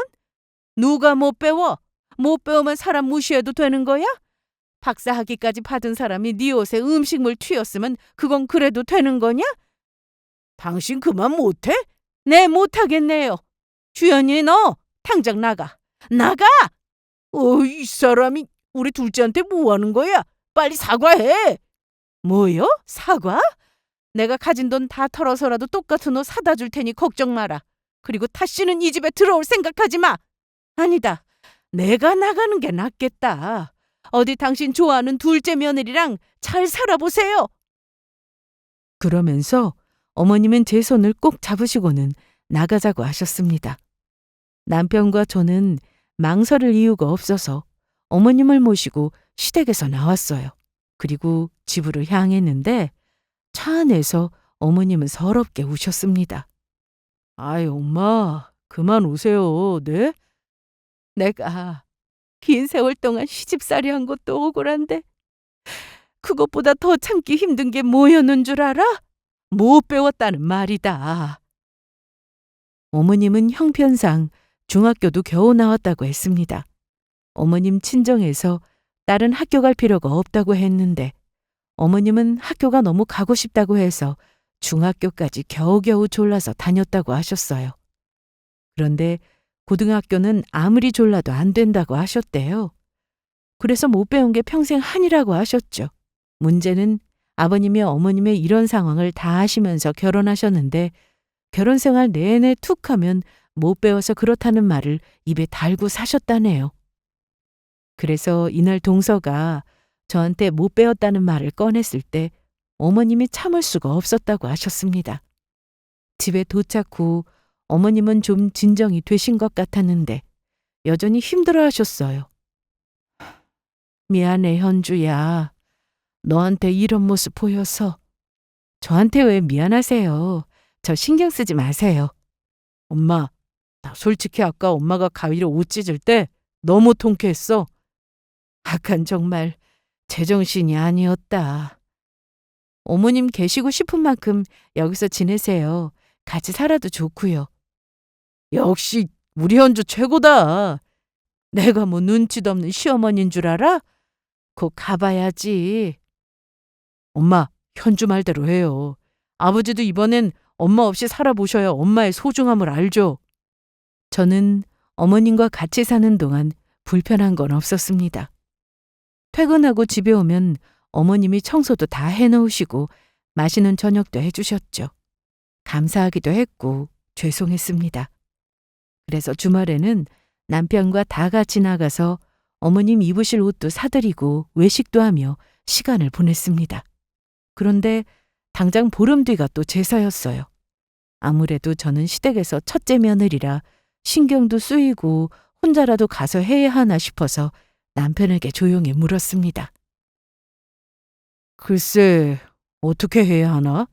누가 못 배워? 못 배우면 사람 무시해도 되는 거야? 박사학위까지 받은 사람이 네 옷에 음식물 튀었으면 그건 그래도 되는 거냐? 당신 그만 못해? 네, 못하겠네요. 주연이 너 당장 나가. 나가! 이 사람이 우리 둘째한테 뭐 하는 거야? 빨리 사과해. 뭐요? 사과? 내가 가진 돈 다 털어서라도 똑같은 옷 사다 줄 테니 걱정 마라. 그리고 다시는 이 집에 들어올 생각하지 마. 아니다. 내가 나가는 게 낫겠다. 어디 당신 좋아하는 둘째 며느리랑 잘 살아보세요. 그러면서 어머님은 제 손을 꼭 잡으시고는 나가자고 하셨습니다. 남편과 저는 망설일 이유가 없어서 어머님을 모시고 시댁에서 나왔어요. 그리고 집으로 향했는데 차 안에서 어머님은 서럽게 우셨습니다. 아이, 엄마, 그만 오세요. 네? 내가 긴 세월 동안 시집살이 한 것도 억울한데 그것보다 더 참기 힘든 게 뭐였는 줄 알아? 못 배웠다는 말이다. 어머님은 형편상 중학교도 겨우 나왔다고 했습니다. 어머님 친정에서 딸은 학교 갈 필요가 없다고 했는데 어머님은 학교가 너무 가고 싶다고 해서 중학교까지 겨우겨우 졸라서 다녔다고 하셨어요. 그런데 고등학교는 아무리 졸라도 안 된다고 하셨대요. 그래서 못 배운 게 평생 한이라고 하셨죠. 문제는 아버님이 어머님의 이런 상황을 다 아시면서 결혼하셨는데 결혼 생활 내내 툭 하면 못 배워서 그렇다는 말을 입에 달고 사셨다네요. 그래서 이날 동서가 저한테 못 배웠다는 말을 꺼냈을 때 어머님이 참을 수가 없었다고 하셨습니다. 집에 도착 후 어머님은 좀 진정이 되신 것 같았는데 여전히 힘들어 하셨어요. 미안해, 현주야. 너한테 이런 모습 보여서. 저한테 왜 미안하세요? 저 신경 쓰지 마세요. 엄마, 나 솔직히 아까 엄마가 가위로 옷 찢을 때 너무 통쾌했어. 아깐 정말 제정신이 아니었다. 어머님 계시고 싶은 만큼 여기서 지내세요. 같이 살아도 좋고요. 역시 우리 현주 최고다. 내가 뭐 눈치도 없는 시어머니인 줄 알아? 곧 가봐야지. 엄마, 현주 말대로 해요. 아버지도 이번엔 엄마 없이 살아보셔야 엄마의 소중함을 알죠. 저는 어머님과 같이 사는 동안 불편한 건 없었습니다. 퇴근하고 집에 오면 어머님이 청소도 다 해놓으시고 맛있는 저녁도 해주셨죠. 감사하기도 했고 죄송했습니다. 그래서 주말에는 남편과 다 같이 나가서 어머님 입으실 옷도 사드리고 외식도 하며 시간을 보냈습니다. 그런데 당장 보름 뒤가 또 제사였어요. 아무래도 저는 시댁에서 첫째 며느리라 신경도 쓰이고 혼자라도 가서 해야 하나 싶어서 남편에게 조용히 물었습니다. 글쎄, 어떻게 해야 하나?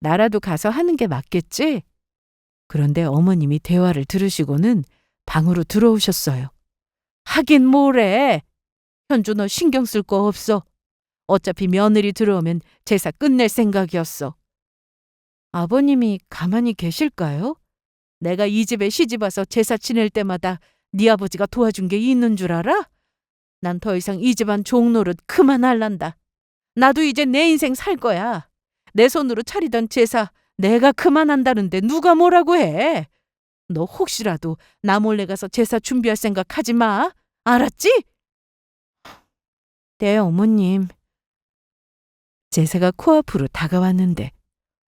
나라도 가서 하는 게 맞겠지? 그런데 어머님이 대화를 들으시고는 방으로 들어오셨어요. 하긴 뭐래. 현주 너 신경 쓸 거 없어. 어차피 며느리 들어오면 제사 끝낼 생각이었어. 아버님이 가만히 계실까요? 내가 이 집에 시집 와서 제사 지낼 때마다 네 아버지가 도와준 게 있는 줄 알아? 난 더 이상 이 집안 종노릇 그만할란다. 나도 이제 내 인생 살 거야. 내 손으로 차리던 제사 내가 그만한다는데 누가 뭐라고 해? 너 혹시라도 나 몰래 가서 제사 준비할 생각 하지 마. 알았지? 네, 어머님. 제사가 코앞으로 다가왔는데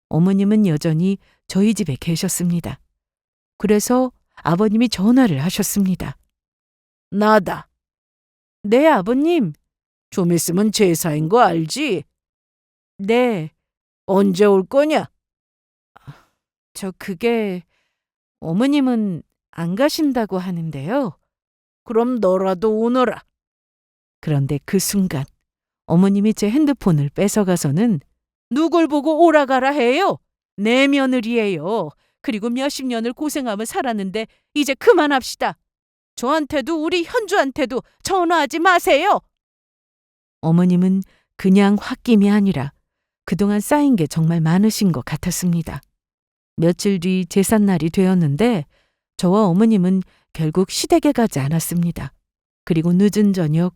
어머님은 여전히 저희 집에 계셨습니다. 그래서 아버님이 전화를 하셨습니다. 나다. 네, 아버님. 좀 있으면 제사인 거 알지? 네, 언제 올 거냐? 그게 어머님은 안 가신다고 하는데요. 그럼 너라도 오너라. 그런데 그 순간 어머님이 제 핸드폰을 뺏어가서는 누굴 보고 오라가라 해요? 내 며느리예요. 그리고 몇십 년을 고생하며 살았는데 이제 그만합시다. 저한테도 우리 현주한테도 전화하지 마세요. 어머님은 그냥 홧김이 아니라 그동안 쌓인 게 정말 많으신 것 같았습니다. 며칠 뒤 제삿날이 되었는데 저와 어머님은 결국 시댁에 가지 않았습니다. 그리고 늦은 저녁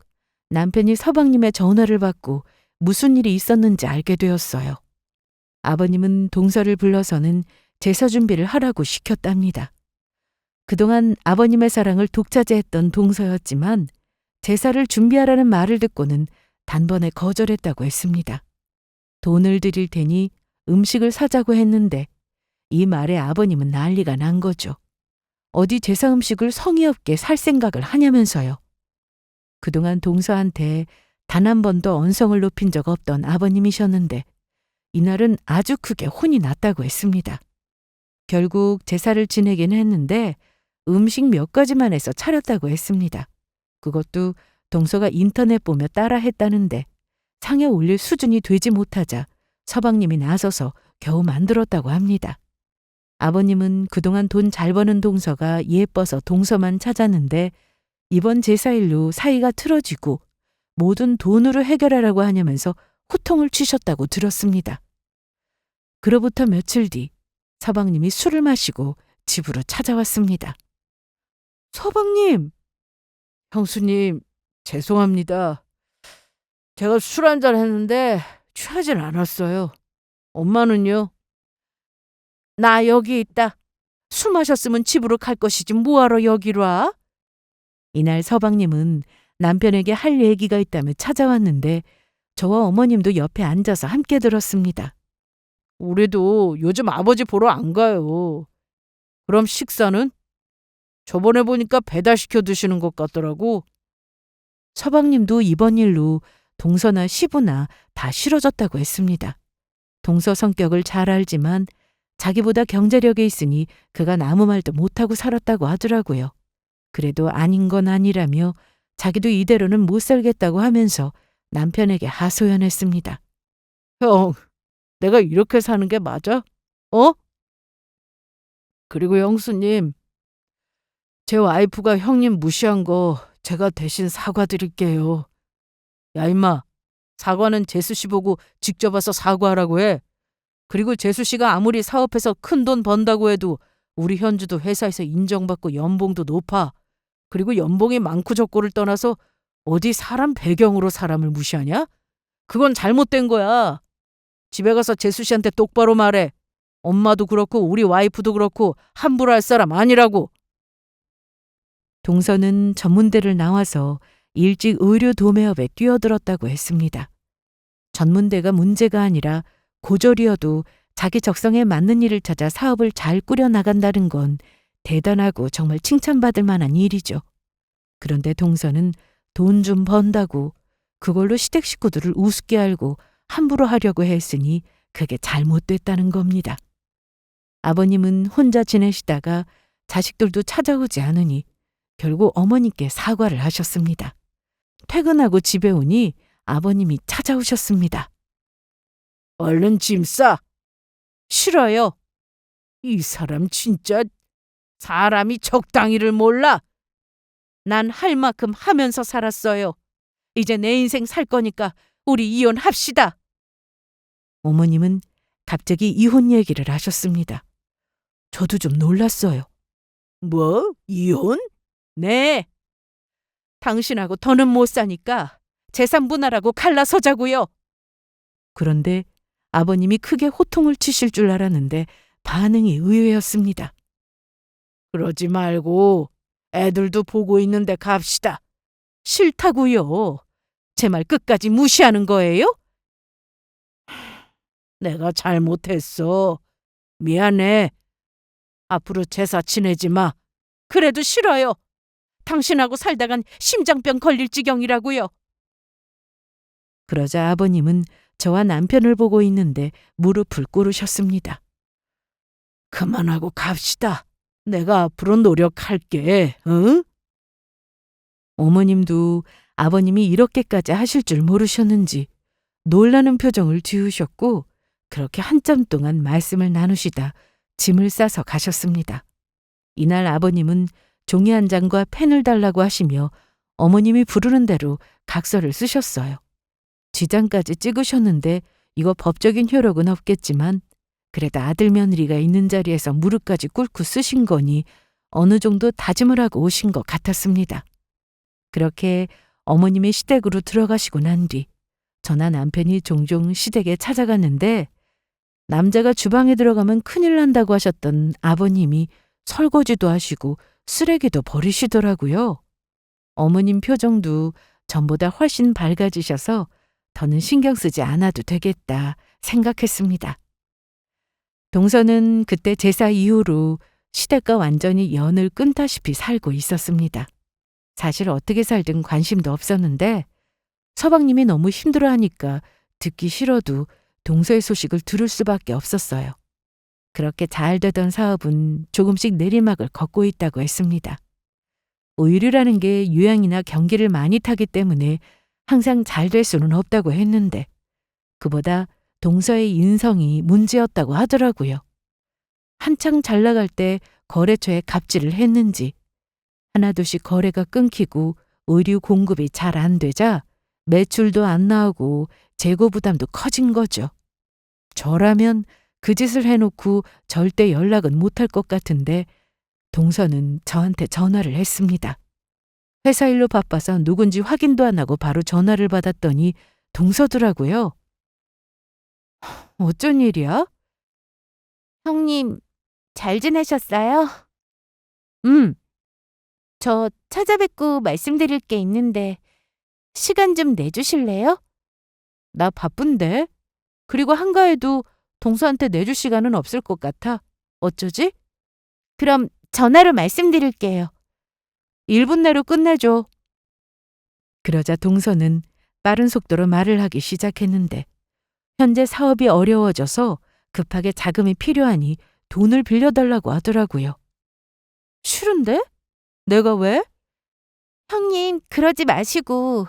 남편이 서방님의 전화를 받고 무슨 일이 있었는지 알게 되었어요. 아버님은 동서를 불러서는 제사 준비를 하라고 시켰답니다. 그동안 아버님의 사랑을 독차지했던 동서였지만 제사를 준비하라는 말을 듣고는 단번에 거절했다고 했습니다. 돈을 드릴 테니 음식을 사자고 했는데 이 말에 아버님은 난리가 난 거죠. 어디 제사 음식을 성의 없게 살 생각을 하냐면서요. 그동안 동서한테 단 한 번도 언성을 높인 적 없던 아버님이셨는데 이날은 아주 크게 혼이 났다고 했습니다. 결국 제사를 지내긴 했는데 음식 몇 가지만 해서 차렸다고 했습니다. 그것도 동서가 인터넷 보며 따라 했다는데 상에 올릴 수준이 되지 못하자 서방님이 나서서 겨우 만들었다고 합니다. 아버님은 그동안 돈 잘 버는 동서가 예뻐서 동서만 찾았는데 이번 제사일로 사이가 틀어지고 모든 돈으로 해결하라고 하냐면서 호통을 치셨다고 들었습니다. 그로부터 며칠 뒤 서방님이 술을 마시고 집으로 찾아왔습니다. 서방님, 형수님, 죄송합니다. 제가 술 한잔 했는데 취하진 않았어요. 엄마는요? 나 여기 있다. 술 마셨으면 집으로 갈 것이지 뭐하러 여기로 와? 이날 서방님은 남편에게 할 얘기가 있다며 찾아왔는데 저와 어머님도 옆에 앉아서 함께 들었습니다. 우리도 요즘 아버지 보러 안 가요. 그럼 식사는? 저번에 보니까 배달시켜 드시는 것 같더라고. 서방님도 이번 일로 동서나 시부나 다 싫어졌다고 했습니다. 동서 성격을 잘 알지만 자기보다 경제력이 있으니 그간 아무 말도 못하고 살았다고 하더라고요. 그래도 아닌 건 아니라며 자기도 이대로는 못 살겠다고 하면서 남편에게 하소연했습니다. 형, 내가 이렇게 사는 게 맞아? 어? 그리고 형수님, 제 와이프가 형님 무시한 거 제가 대신 사과드릴게요. 야, 임마. 사과는 재수 씨 보고 직접 와서 사과하라고 해. 그리고 재수 씨가 아무리 사업해서 큰 돈 번다고 해도 우리 현주도 회사에서 인정받고 연봉도 높아. 그리고 연봉이 많고 적고를 떠나서 어디 사람 배경으로 사람을 무시하냐? 그건 잘못된 거야. 집에 가서 재수 씨한테 똑바로 말해. 엄마도 그렇고 우리 와이프도 그렇고 함부로 할 사람 아니라고. 동서는 전문대를 나와서 일찍 의료 도매업에 뛰어들었다고 했습니다. 전문대가 문제가 아니라 고졸이어도 자기 적성에 맞는 일을 찾아 사업을 잘 꾸려나간다는 건 대단하고 정말 칭찬받을 만한 일이죠. 그런데 동서는 돈 좀 번다고 그걸로 시댁 식구들을 우습게 알고 함부로 하려고 했으니 그게 잘못됐다는 겁니다. 아버님은 혼자 지내시다가 자식들도 찾아오지 않으니 결국 어머니께 사과를 하셨습니다. 퇴근하고 집에 오니 아버님이 찾아오셨습니다. 얼른 짐 싸. 싫어요. 이 사람 진짜 사람이 적당히를 몰라. 난 할 만큼 하면서 살았어요. 이제 내 인생 살 거니까 우리 이혼합시다. 어머님은 갑자기 이혼 얘기를 하셨습니다. 저도 좀 놀랐어요. 뭐? 이혼? 네. 당신하고 더는 못 사니까 재산 분할하고 갈라서자고요. 그런데 아버님이 크게 호통을 치실 줄 알았는데 반응이 의외였습니다. 그러지 말고 애들도 보고 있는데 갑시다. 싫다고요. 제 말 끝까지 무시하는 거예요? 내가 잘못했어. 미안해. 앞으로 제사 지내지 마. 그래도 싫어요. 당신하고 살다간 심장병 걸릴 지경이라고요. 그러자 아버님은 저와 남편을 보고 있는데 무릎을 꿇으셨습니다. 그만하고 갑시다. 내가 앞으로 노력할게. 응? 어머님도 아버님이 이렇게까지 하실 줄 모르셨는지 놀라는 표정을 지으셨고 그렇게 한참 동안 말씀을 나누시다 짐을 싸서 가셨습니다. 이날 아버님은 종이 한 장과 펜을 달라고 하시며 어머님이 부르는 대로 각서를 쓰셨어요. 쥐장까지 찍으셨는데 이거 법적인 효력은 없겠지만 그래도 아들 며느리가 있는 자리에서 무릎까지 꿇고 쓰신 거니 어느 정도 다짐을 하고 오신 것 같았습니다. 그렇게 어머님이 시댁으로 들어가시고 난 뒤 저나 남편이 종종 시댁에 찾아갔는데 남자가 주방에 들어가면 큰일 난다고 하셨던 아버님이 설거지도 하시고 쓰레기도 버리시더라고요. 어머님 표정도 전보다 훨씬 밝아지셔서 더는 신경 쓰지 않아도 되겠다 생각했습니다. 동서는 그때 제사 이후로 시댁과 완전히 연을 끊다시피 살고 있었습니다. 사실 어떻게 살든 관심도 없었는데 서방님이 너무 힘들어하니까 듣기 싫어도 동서의 소식을 들을 수밖에 없었어요. 그렇게 잘 되던 사업은 조금씩 내리막을 걷고 있다고 했습니다. 오일이라는 게 유양이나 경기를 많이 타기 때문에 항상 잘 될 수는 없다고 했는데 그보다 동서의 인성이 문제였다고 하더라고요. 한창 잘 나갈 때 거래처에 갑질을 했는지 하나둘씩 거래가 끊기고 의류 공급이 잘 안 되자 매출도 안 나오고 재고 부담도 커진 거죠. 저라면 그 짓을 해놓고 절대 연락은 못할 것 같은데 동서는 저한테 전화를 했습니다. 회사 일로 바빠서 누군지 확인도 안 하고 바로 전화를 받았더니 동서더라고요. 어쩐 일이야? 형님, 잘 지내셨어요? 저 찾아뵙고 말씀드릴 게 있는데 시간 좀 내주실래요? 나 바쁜데. 그리고 한가해도 동서한테 내줄 시간은 없을 것 같아. 어쩌지? 그럼 전화로 말씀드릴게요. 1분 내로 끝내줘. 그러자 동서는 빠른 속도로 말을 하기 시작했는데 현재 사업이 어려워져서 급하게 자금이 필요하니 돈을 빌려달라고 하더라고요. 싫은데? 내가 왜? 형님, 그러지 마시고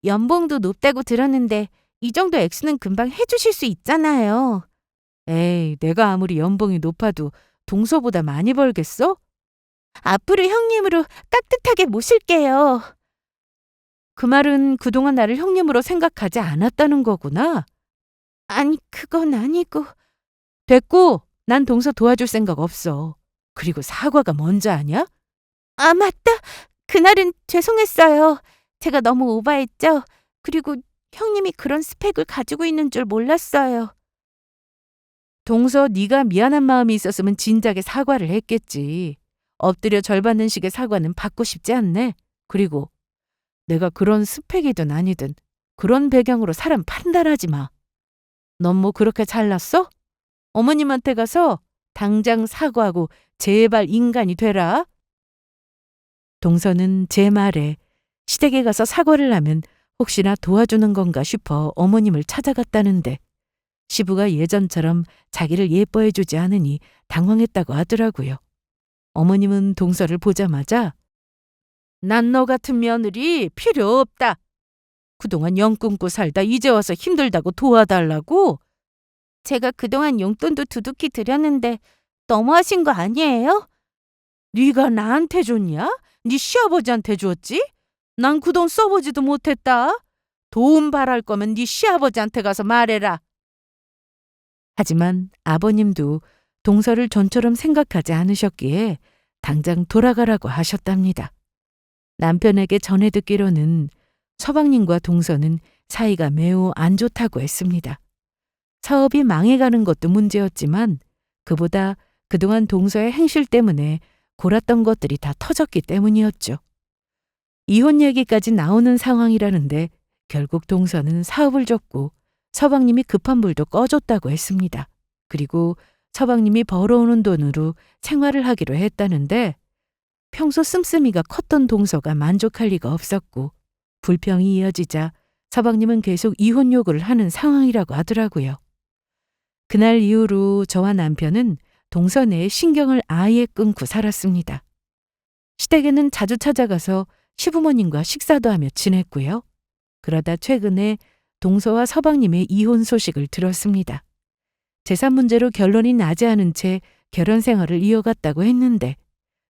연봉도 높다고 들었는데 이 정도 액수는 금방 해주실 수 있잖아요. 에이, 내가 아무리 연봉이 높아도 동서보다 많이 벌겠어? 앞으로 형님으로 깍듯하게 모실게요. 그 말은 그동안 나를 형님으로 생각하지 않았다는 거구나. 아니, 그건 아니고. 됐고, 난 동서 도와줄 생각 없어. 그리고 사과가 뭔지 아냐? 아, 맞다. 그날은 죄송했어요. 제가 너무 오바했죠. 그리고 형님이 그런 스펙을 가지고 있는 줄 몰랐어요. 동서 네가 미안한 마음이 있었으면 진작에 사과를 했겠지. 엎드려 절 받는 식의 사과는 받고 싶지 않네. 그리고 내가 그런 스펙이든 아니든 그런 배경으로 사람 판단하지 마. 넌 뭐 그렇게 잘났어? 어머님한테 가서 당장 사과하고 제발 인간이 되라. 동서는 제 말에 시댁에 가서 사과를 하면 혹시나 도와주는 건가 싶어 어머님을 찾아갔다는데 시부가 예전처럼 자기를 예뻐해주지 않으니 당황했다고 하더라고요. 어머님은 동서를 보자마자 난 너 같은 며느리 필요 없다. 그동안 영 끊고 살다 이제 와서 힘들다고 도와달라고? 제가 그동안 용돈도 두둑히 드렸는데 너무하신 거 아니에요? 네가 나한테 줬냐? 네 시아버지한테 줬지? 난 그 돈 써보지도 못했다. 도움 바랄 거면 네 시아버지한테 가서 말해라. 하지만 아버님도 동서를 전처럼 생각하지 않으셨기에 당장 돌아가라고 하셨답니다. 남편에게 전해 듣기로는 서방님과 동서는 사이가 매우 안 좋다고 했습니다. 사업이 망해가는 것도 문제였지만 그보다 그동안 동서의 행실 때문에 골았던 것들이 다 터졌기 때문이었죠. 이혼 얘기까지 나오는 상황이라는데 결국 동서는 사업을 접고 서방님이 급한 불도 꺼줬다고 했습니다. 그리고 서방님이 벌어오는 돈으로 생활을 하기로 했다는데 평소 씀씀이가 컸던 동서가 만족할 리가 없었고 불평이 이어지자 서방님은 계속 이혼 요구를 하는 상황이라고 하더라고요. 그날 이후로 저와 남편은 동서내에 신경을 아예 끊고 살았습니다. 시댁에는 자주 찾아가서 시부모님과 식사도 하며 지냈고요. 그러다 최근에 동서와 서방님의 이혼 소식을 들었습니다. 재산 문제로 결론이 나지 않은 채 결혼 생활을 이어갔다고 했는데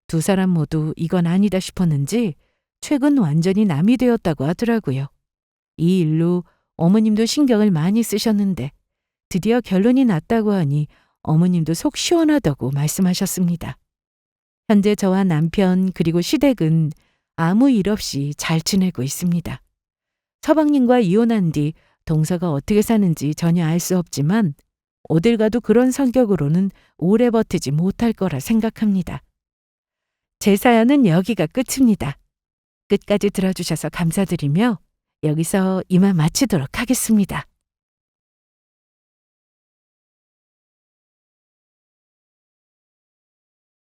두 사람 모두 이건 아니다 싶었는지 최근 완전히 남이 되었다고 하더라고요. 이 일로 어머님도 신경을 많이 쓰셨는데 드디어 결론이 났다고 하니 어머님도 속 시원하다고 말씀하셨습니다. 현재 저와 남편 그리고 시댁은 아무 일 없이 잘 지내고 있습니다. 서방님과 이혼한 뒤 동서가 어떻게 사는지 전혀 알 수 없지만 어딜 가도 그런 성격으로는 오래 버티지 못할 거라 생각합니다. 제 사연은 여기가 끝입니다. 끝까지 들어주셔서 감사드리며 여기서 이만 마치도록 하겠습니다.